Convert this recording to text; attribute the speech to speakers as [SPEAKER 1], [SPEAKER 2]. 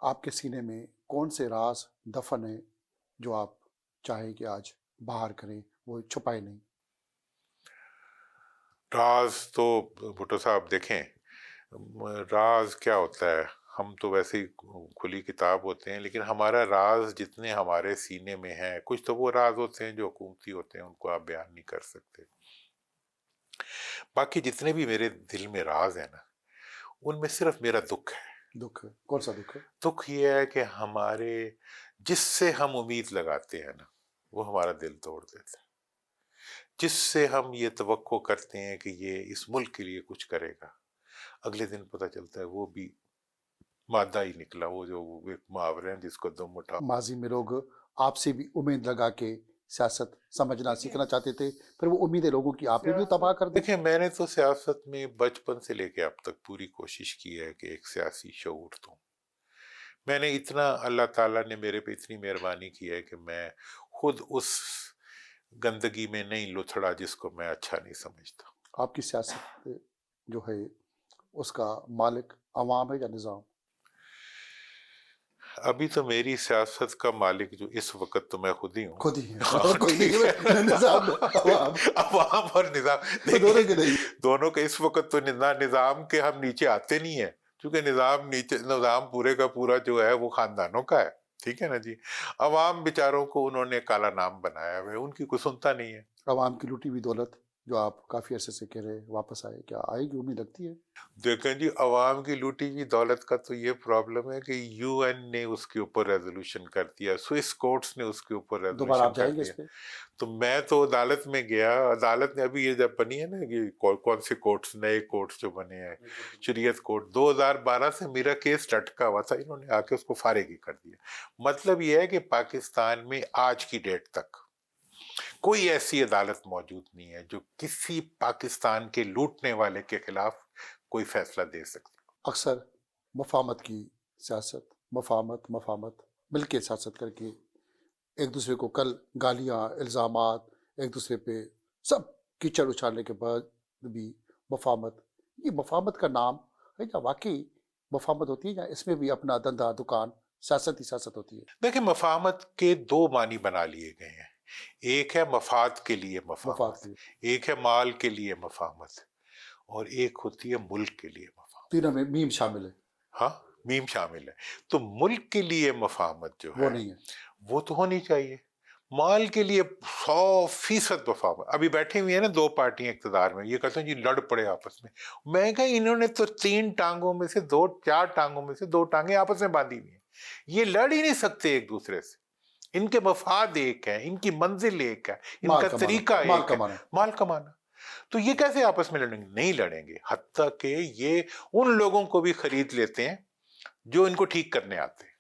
[SPEAKER 1] آپ کے سینے میں کون سے راز دفن ہیں جو آپ چاہیں کہ آج باہر کریں، وہ چھپائے نہیں؟
[SPEAKER 2] راز تو بھٹو صاحب دیکھیں، راز کیا ہوتا ہے؟ ہم تو ویسے ہی کھلی کتاب ہوتے ہیں، لیکن ہمارا راز جتنے ہمارے سینے میں ہیں، کچھ تو وہ راز ہوتے ہیں جو حکومتی ہوتے ہیں، ان کو آپ بیان نہیں کر سکتے۔ باقی جتنے بھی میرے دل میں راز ہیں نا، ان میں صرف میرا دکھ ہے۔
[SPEAKER 1] دکھ ہے؟ کون سا دکھ ہے؟
[SPEAKER 2] دکھ یہ ہے کہ ہمارے جس سے ہم امید لگاتے ہیں نا، وہ ہمارا دل توڑ دیتا ہے۔ جس سے ہم یہ توقع کرتے ہیں کہ یہ اس ملک کے لیے کچھ کرے گا، اگلے دن پتہ چلتا ہے وہ بھی مادہ ہی نکلا، وہ جو ایک محاورے ہیں جس کو دم اٹھا۔
[SPEAKER 1] ماضی میں لوگ آپ سے بھی امید لگا کے سیاست سمجھنا سیکھنا چاہتے تھے، پھر وہ امیدیں لوگوں کی آپ نے بھی تباہ کر دی۔
[SPEAKER 2] دیکھیں، میں نے تو سیاست میں بچپن سے لے کے اب تک پوری کوشش کی ہے کہ ایک سیاسی شعور دوں۔ میں نے اتنا، اللہ تعالیٰ نے میرے پہ اتنی مہربانی کی ہے کہ میں خود اس گندگی میں نہیں لتھڑا جس کو میں اچھا نہیں سمجھتا۔
[SPEAKER 1] آپ کی سیاست جو ہے اس کا مالک عوام ہے یا نظام؟
[SPEAKER 2] ابھی تو میری سیاست کا مالک جو اس وقت تو میں خود ہی ہوں۔
[SPEAKER 1] خود ہی ہے، کوئی نہیں ہے، نظام عوام
[SPEAKER 2] عوام اور نظام
[SPEAKER 1] دونوں کے نہیں۔
[SPEAKER 2] دونوں کے اس وقت تو نظام کے ہم نیچے آتے نہیں ہیں، کیونکہ نظام پورے کا پورا جو ہے وہ خاندانوں کا ہے، ٹھیک ہے نا جی۔ عوام بیچاروں کو انہوں نے کالا نام بنایا ہے، ان کی کوئی سنتا نہیں ہے۔
[SPEAKER 1] عوام کی لوٹی ہوئی دولت جو آپ کافی عرصے سے کہہ رہے ہیں واپس آئے، کیا آئے گی؟ امید لگتی ہے؟
[SPEAKER 2] دیکھیں جی، عوام کی لوٹی ہوئی دولت کا تو یہ پرابلم ہے کہ یو این نے اس کے اوپر ریزولوشن کر دیا، سوئس کورٹس نے اس کے اوپر
[SPEAKER 1] دوبارہ
[SPEAKER 2] ریزولوشن
[SPEAKER 1] آپ
[SPEAKER 2] کر
[SPEAKER 1] جائیں گے
[SPEAKER 2] دیا۔
[SPEAKER 1] اس پہ؟
[SPEAKER 2] تو میں تو عدالت میں گیا، عدالت نے ابھی یہ جب بنی ہے نا، یہ کون سے کورٹس، نئے کورٹس جو بنے ہیں، شریعت کورٹ، 2012 سے میرا کیس لٹکا ہوا تھا، انہوں نے آ کے اس کو فارغ ہی کر دیا۔ مطلب یہ ہے کہ پاکستان میں آج کی ڈیٹ تک کوئی ایسی عدالت موجود نہیں ہے جو کسی پاکستان کے لوٹنے والے کے خلاف کوئی فیصلہ دے سکتی۔
[SPEAKER 1] اکثر مفاہمت کی سیاست، مفاہمت مل کے سیاست کر کے ایک دوسرے کو کل گالیاں، الزامات، ایک دوسرے پہ سب کیچڑ اچھالنے کے بعد بھی مفاہمت، یہ مفاہمت کا نام ہے یا واقعی مفاہمت ہوتی ہے یا اس میں بھی اپنا دھندا دکان سیاست ہی سیاست ہوتی ہے؟
[SPEAKER 2] دیکھیں، مفاہمت کے دو معنی بنا لیے گئے ہیں، ایک ہے مفاد کے لیے
[SPEAKER 1] مفاد
[SPEAKER 2] مفاہمت،
[SPEAKER 1] کی
[SPEAKER 2] ایک ہے مال کے لیے مفاہمت، اور ایک ہوتی ہے ملک کے لیے مفاہمت۔
[SPEAKER 1] تینوں میں میم شامل ہے؟
[SPEAKER 2] ہاں، میم شامل ہے۔ تو ملک کے لیے مفاہمت جو
[SPEAKER 1] وہ
[SPEAKER 2] ہے
[SPEAKER 1] نہیں ہے؟
[SPEAKER 2] وہ تو ہونی چاہیے۔ مال کے لیے 100% مفاہمت۔ ابھی بیٹھے ہوئے ہیں نا دو پارٹیاں اقتدار میں، یہ کہتے ہیں جی لڑ پڑے آپس میں۔ میں کہا انہوں نے تو 3 ٹانگوں میں سے 2، 4 ٹانگوں میں سے 2 ٹانگیں آپس میں باندھی ہوئی ہیں، یہ لڑ ہی نہیں سکتے ایک دوسرے سے۔ ان کے مفاد ایک ہے، ان کی منزل ایک ہے، ان
[SPEAKER 1] مال
[SPEAKER 2] کا
[SPEAKER 1] کمانا،
[SPEAKER 2] طریقہ
[SPEAKER 1] مال
[SPEAKER 2] ایک ہے،
[SPEAKER 1] کمانا۔
[SPEAKER 2] مال کمانا۔ تو یہ کیسے آپس میں لڑیں گے؟ نہیں لڑیں گے، حتیٰ کہ یہ ان لوگوں کو بھی خرید لیتے ہیں جو ان کو ٹھیک کرنے آتے ہیں۔